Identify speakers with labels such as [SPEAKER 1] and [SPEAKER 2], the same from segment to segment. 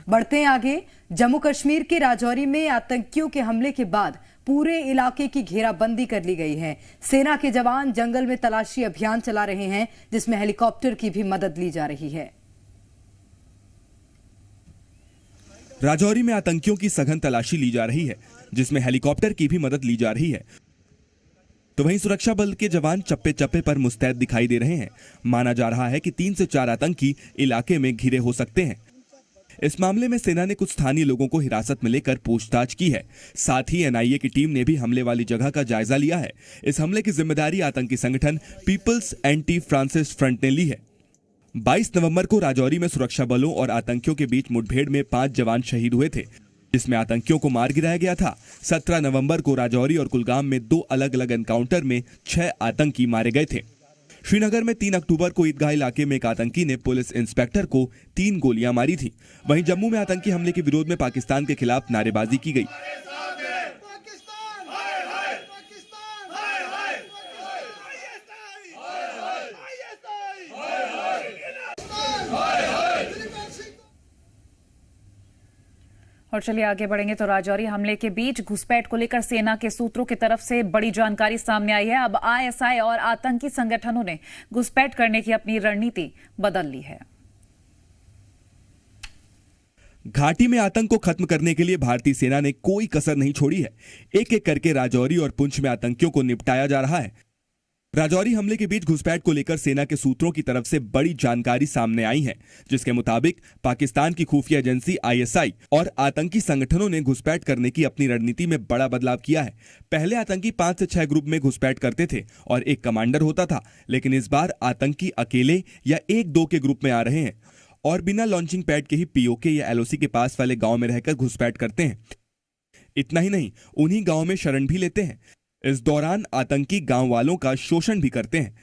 [SPEAKER 1] बढ़ते हैं आगे। जम्मू कश्मीर के राजौरी में आतंकियों के हमले के बाद पूरे इलाके की घेराबंदी कर ली गई है। सेना के जवान जंगल में तलाशी अभियान चला रहे हैं, जिसमें हेलीकॉप्टर की भी मदद ली जा रही है।
[SPEAKER 2] राजौरी में आतंकियों की सघन तलाशी ली जा रही है, जिसमें हेलीकॉप्टर की भी मदद ली जा रही है। तो वहीं सुरक्षा बल के जवान चप्पे चप्पे पर मुस्तैद दिखाई दे रहे हैं। माना जा रहा है कि 3 से 4 आतंकी इलाके में घिरे हो सकते हैं। इस मामले में सेना ने कुछ स्थानीय लोगों को हिरासत में लेकर पूछताछ की है। साथ ही एनआईए की टीम ने भी हमले वाली जगह का जायजा लिया है। इस हमले की जिम्मेदारी आतंकी संगठन पीपल्स एंटी फ्रांसिस फ्रंट ने ली है। 22 नवंबर को राजौरी में सुरक्षा बलों और आतंकियों के बीच मुठभेड़ में 5 जवान शहीद हुए थे, जिसमें आतंकियों को मार गिराया गया था। 17 नवंबर को राजौरी और कुलगाम में 2 अलग अलग एनकाउंटर में 6 आतंकी मारे गए थे। श्रीनगर में 3 अक्टूबर को ईदगाह इलाके में एक आतंकी ने पुलिस इंस्पेक्टर को 3 गोलियां मारी थी। वहीं जम्मू में आतंकी हमले के विरोध में पाकिस्तान के खिलाफ नारेबाजी की गई।
[SPEAKER 3] और चलिए आगे बढ़ेंगे तो राजौरी हमले के बीच घुसपैठ को लेकर सेना के सूत्रों की तरफ से बड़ी जानकारी सामने आई है। अब आईएसआई और आतंकी संगठनों ने घुसपैठ करने की अपनी रणनीति बदल ली है।
[SPEAKER 2] घाटी में आतंक को खत्म करने के लिए भारतीय सेना ने कोई कसर नहीं छोड़ी है। एक एक करके राजौरी और पुंछ में आतंकियों को निपटाया जा रहा है। राजौरी हमले के बीच घुसपैठ को लेकर सेना के सूत्रों की तरफ से बड़ी जानकारी सामने आई है, जिसके मुताबिक पाकिस्तान की खुफिया एजेंसी आईएसआई और आतंकी संगठनों ने घुसपैठ करने की अपनी रणनीति में बड़ा बदलाव किया है। पहले आतंकी 5 से 6 ग्रुप में घुसपैठ करते थे और एक कमांडर होता था, लेकिन इस बार आतंकी अकेले या 1-2 के ग्रुप में आ रहे हैं और बिना लॉन्चिंग पैड के ही पीओके या एलओसी के पास वाले गांव में रहकर घुसपैठ करते हैं। इतना ही नहीं, उन्हीं गांव में शरण भी लेते हैं। इस दौरान आतंकी गांव वालों का शोषण भी करते हैं।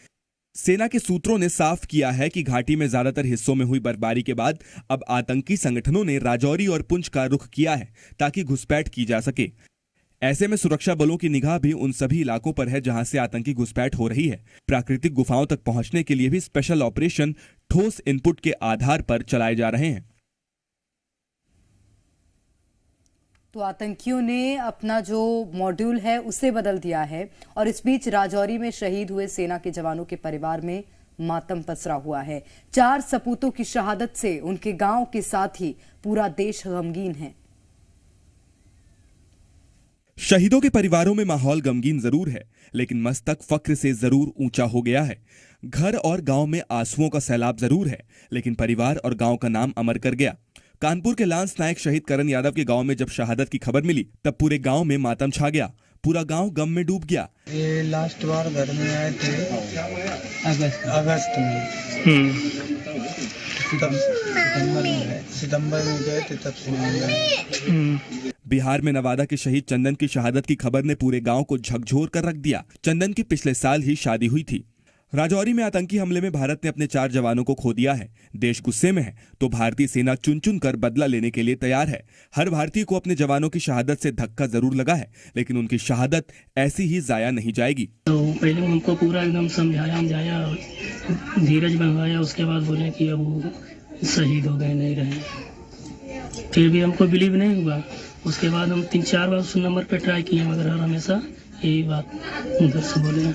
[SPEAKER 2] सेना के सूत्रों ने साफ किया है कि घाटी में ज्यादातर हिस्सों में हुई बर्फबारी के बाद अब आतंकी संगठनों ने राजौरी और पुंछ का रुख किया है ताकि घुसपैठ की जा सके। ऐसे में सुरक्षा बलों की निगाह भी उन सभी इलाकों पर है जहां से आतंकी घुसपैठ हो रही है। प्राकृतिक गुफाओं तक पहुंचने के लिए भी स्पेशल ऑपरेशन ठोस इनपुट के आधार पर चलाए जा रहे हैं।
[SPEAKER 1] तो आतंकियों ने अपना जो मॉड्यूल है उसे बदल दिया है और इस बीच राजौरी में शहीद हुए सेना के जवानों के परिवार में मातम पसरा हुआ है। 4 सपूतों की शहादत से उनके गांव के साथ ही पूरा देश गमगीन है।
[SPEAKER 2] शहीदों के परिवारों में माहौल गमगीन जरूर है, लेकिन मस्तक फक्र से जरूर ऊंचा हो गया है। घर और गांव में आंसुओं का सैलाब जरूर है, लेकिन परिवार और गांव का नाम अमर कर गया। कानपुर के लांस नायक शहीद करण यादव के गांव में जब शहादत की खबर मिली, तब पूरे गांव में मातम छा गया। पूरा गांव गम में डूब गया।
[SPEAKER 4] ये लास्ट बार घर में आए थे अगस्त में। सितंबर में गए थे, तब से
[SPEAKER 2] बिहार में नवादा के शहीद चंदन की शहादत की खबर ने पूरे गांव को झकझोर कर रख दिया। चंदन की पिछले साल ही शादी हुई थी। राजौरी में आतंकी हमले में भारत ने अपने 4 जवानों को खो दिया है। देश गुस्से में है तो भारतीय सेना चुन चुन कर बदला लेने के लिए तैयार है। हर भारतीय को अपने जवानों की शहादत से धक्का जरूर लगा है, लेकिन उनकी शहादत ऐसी ही जाया नहीं जाएगी।
[SPEAKER 5] तो पहले उनको पूरा एकदम समझाया, धीरज बनवाया, उसके बाद बोले कि अब वो शहीद हो गए, नहीं रहे। फिर भी हमको बिलीव नहीं हुआ। उसके बाद हम 3-4 बार उस नंबर पर ट्राई किए, मगर हमेशा यही बात उधर से बोले।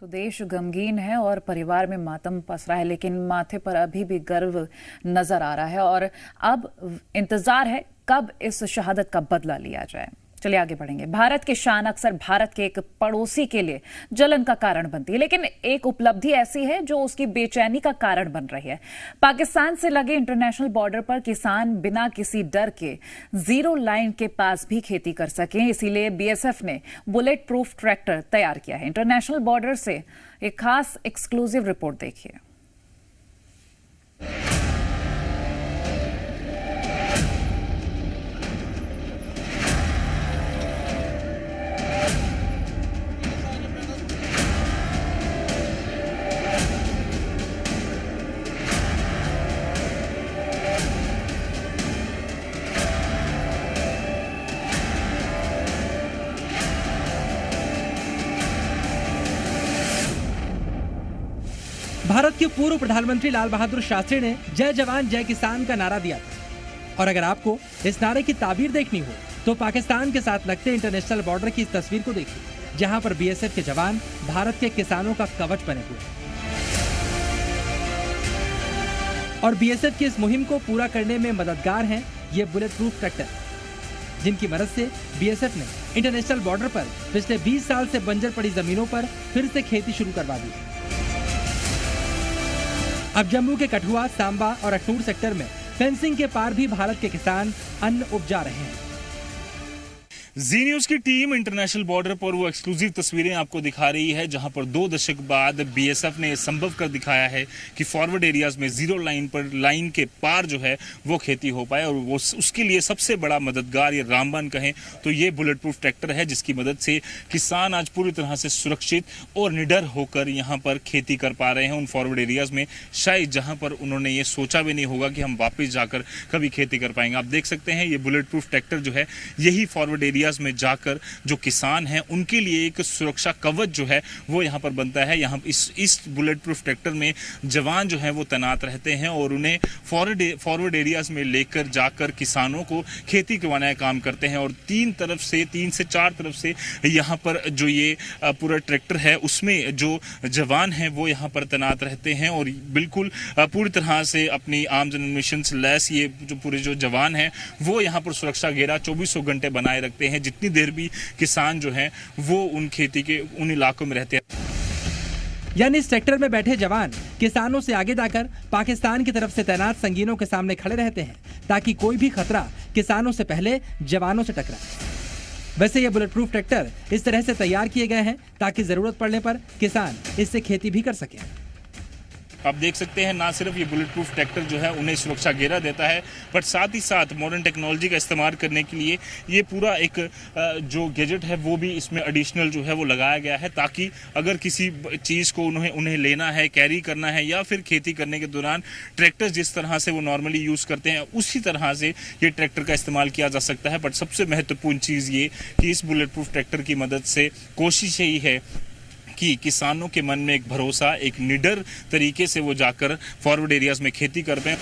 [SPEAKER 3] तो देश गमगीन है और परिवार में मातम पसरा है, लेकिन माथे पर अभी भी गर्व नजर आ रहा है और अब इंतजार है कब इस शहादत का बदला लिया जाए। चलिए आगे बढ़ेंगे। भारत की शान अक्सर भारत के एक पड़ोसी के लिए जलन का कारण बनती है, लेकिन एक उपलब्धि ऐसी है जो उसकी बेचैनी का कारण बन रही है। पाकिस्तान से लगे इंटरनेशनल बॉर्डर पर किसान बिना किसी डर के 0 लाइन के पास भी खेती कर सकें, इसीलिए बीएसएफ ने बुलेट प्रूफ ट्रैक्टर तैयार किया है। इंटरनेशनल बॉर्डर से एक खास एक्सक्लूसिव रिपोर्ट देखिए।
[SPEAKER 6] भारत के पूर्व प्रधानमंत्री लाल बहादुर शास्त्री ने जय जवान जय किसान का नारा दिया था। और अगर आपको इस नारे की ताबीर देखनी हो तो पाकिस्तान के साथ लगते इंटरनेशनल बॉर्डर की इस तस्वीर को देखिए, जहां पर बीएसएफ के जवान भारत के किसानों का कवच बने हुए हैं। और बीएसएफ की इस मुहिम को पूरा करने में मददगार हैं ये बुलेट प्रूफ ट्रैक्टर, जिनकी मदद से बीएसएफ ने इंटरनेशनल बॉर्डर पर पिछले 20 साल से बंजर पड़ी जमीनों पर फिर से खेती शुरू करवा दी। अब जम्मू के कठुआ, सांबा और अखनूर सेक्टर में फेंसिंग के पार भी भारत के किसान अन्न उपजा रहे हैं।
[SPEAKER 7] जी न्यूज की टीम इंटरनेशनल बॉर्डर पर वो एक्सक्लूसिव तस्वीरें आपको दिखा रही है, जहां पर 2 दशक बाद बीएसएफ ने संभव कर दिखाया है कि फॉरवर्ड एरियाज में जीरो लाइन पर, लाइन के पार जो है वो खेती हो पाए। और वो उसके लिए सबसे बड़ा मददगार या रामबाण कहें तो ये बुलेट प्रूफ ट्रैक्टर है, जिसकी मदद से किसान आज पूरी तरह से सुरक्षित और निडर होकर यहाँ पर खेती कर पा रहे हैं उन फॉरवर्ड एरियाज में, शायद जहाँ पर उन्होंने ये सोचा भी नहीं होगा कि हम वापस जाकर कभी खेती कर पाएंगे। आप देख सकते हैं ये बुलेट प्रूफ ट्रैक्टर जो है यही फॉरवर्ड एरिया में जाकर जो किसान हैं उनके लिए एक सुरक्षा कवच जो है वो यहाँ पर बनता है। यहाँ इस बुलेट प्रूफ ट्रैक्टर में जवान जो है वो तैनात रहते हैं और उन्हें फॉरवर्ड एरियाज में लेकर जाकर किसानों को खेती करवाने का काम करते हैं। और 3 से 4 तरफ से यहाँ पर जो ये पूरा ट्रैक्टर है उसमें जो जवान हैं वो यहाँ पर तैनात रहते हैं और बिल्कुल पूरी तरह से अपनी आर्म्स एंड मिशन से लैस ये जो पूरे जो जवान हैं वो यहाँ पर सुरक्षा घेरा 24 घंटे बनाए रखते हैं, जितनी देर भी किसान जो हैं वो उन खेती के उन इलाकों में रहते हैं।
[SPEAKER 6] यानी इस ट्रैक्टर में बैठे जवान किसानों से आगे जाकर पाकिस्तान की तरफ से तैनात संगीनों के सामने खड़े रहते हैं ताकि कोई भी खतरा किसानों से पहले जवानों से टकराए। वैसे ये बुलेट प्रूफ ट्रैक्टर इस तरह से तैयार किए गए हैं ताकि जरूरत पड़ने पर किसान इससे खेती भी कर सके।
[SPEAKER 7] आप देख सकते हैं ना सिर्फ ये बुलेट प्रूफ ट्रैक्टर जो है उन्हें सुरक्षा घेरा देता है, बट साथ ही साथ मॉडर्न टेक्नोलॉजी का इस्तेमाल करने के लिए ये पूरा एक जो गैजेट है वो भी इसमें एडिशनल जो है वो लगाया गया है, ताकि अगर किसी चीज़ को उन्हें लेना है, कैरी करना है या फिर खेती करने के दौरान ट्रैक्टर जिस तरह से वो नॉर्मली यूज़ करते हैं उसी तरह से ये ट्रैक्टर का इस्तेमाल किया जा सकता है। बट सबसे महत्वपूर्ण चीज़ ये कि इस बुलेट प्रूफ ट्रैक्टर की मदद से कोशिश यही है कि किसानों के मन में एक भरोसा, एक निडर तरीके से वो जाकर फॉरवर्ड एरियाज में खेती कर पाए।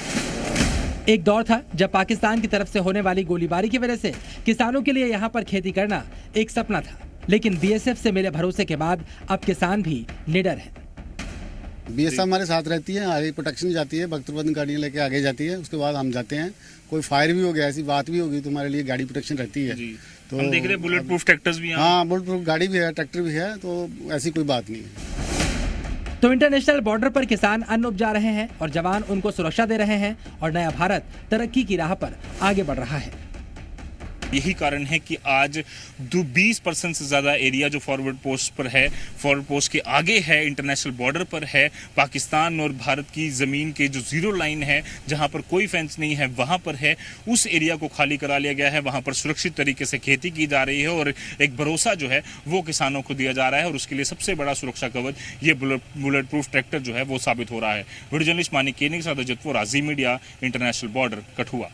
[SPEAKER 6] एक दौर था जब पाकिस्तान की तरफ से होने वाली गोलीबारी की वजह से किसानों के लिए यहाँ पर खेती करना एक सपना था, लेकिन बीएसएफ से मिले भरोसे के बाद अब किसान भी निडर है।
[SPEAKER 8] बीएसएफ हमारे साथ रहती है, आगे प्रोटेक्शन जाती है, बख्तरबंद गाड़ियाँ लेके आगे जाती है, उसके बाद हम जाते हैं। कोई फायर भी हो गया, ऐसी बात भी होगी तो हमारे लिए गाड़ी प्रोटेक्शन रहती है।
[SPEAKER 7] तो हम देख रहे हैं बुलेट प्रूफ ट्रैक्टर्स भी,
[SPEAKER 8] हाँ बुलेट प्रूफ गाड़ी भी है, ट्रैक्टर भी है, तो ऐसी कोई बात नहीं है।
[SPEAKER 6] तो इंटरनेशनल बॉर्डर पर किसान अन्न उपजा रहे हैं और जवान उनको सुरक्षा दे रहे हैं और नया भारत तरक्की की राह पर आगे बढ़ रहा है।
[SPEAKER 7] यही कारण है कि आज 20% से ज़्यादा एरिया जो फॉरवर्ड पोस्ट पर है, फॉरवर्ड पोस्ट के आगे है, इंटरनेशनल बॉर्डर पर है, पाकिस्तान और भारत की ज़मीन के जो जीरो लाइन है जहां पर कोई फेंस नहीं है वहां पर है, उस एरिया को खाली करा लिया गया है। वहां पर सुरक्षित तरीके से खेती की जा रही है और एक भरोसा जो है वो किसानों को दिया जा रहा है और उसके लिए सबसे बड़ा सुरक्षा कवच ये बुलेट प्रूफ ट्रैक्टर जो है वो साबित हो रहा है। वीडियो जर्नलिस्ट मानिक केनी के साथ अजित वोरा, जी मीडिया, इंटरनेशनल बॉर्डर, कठुआ।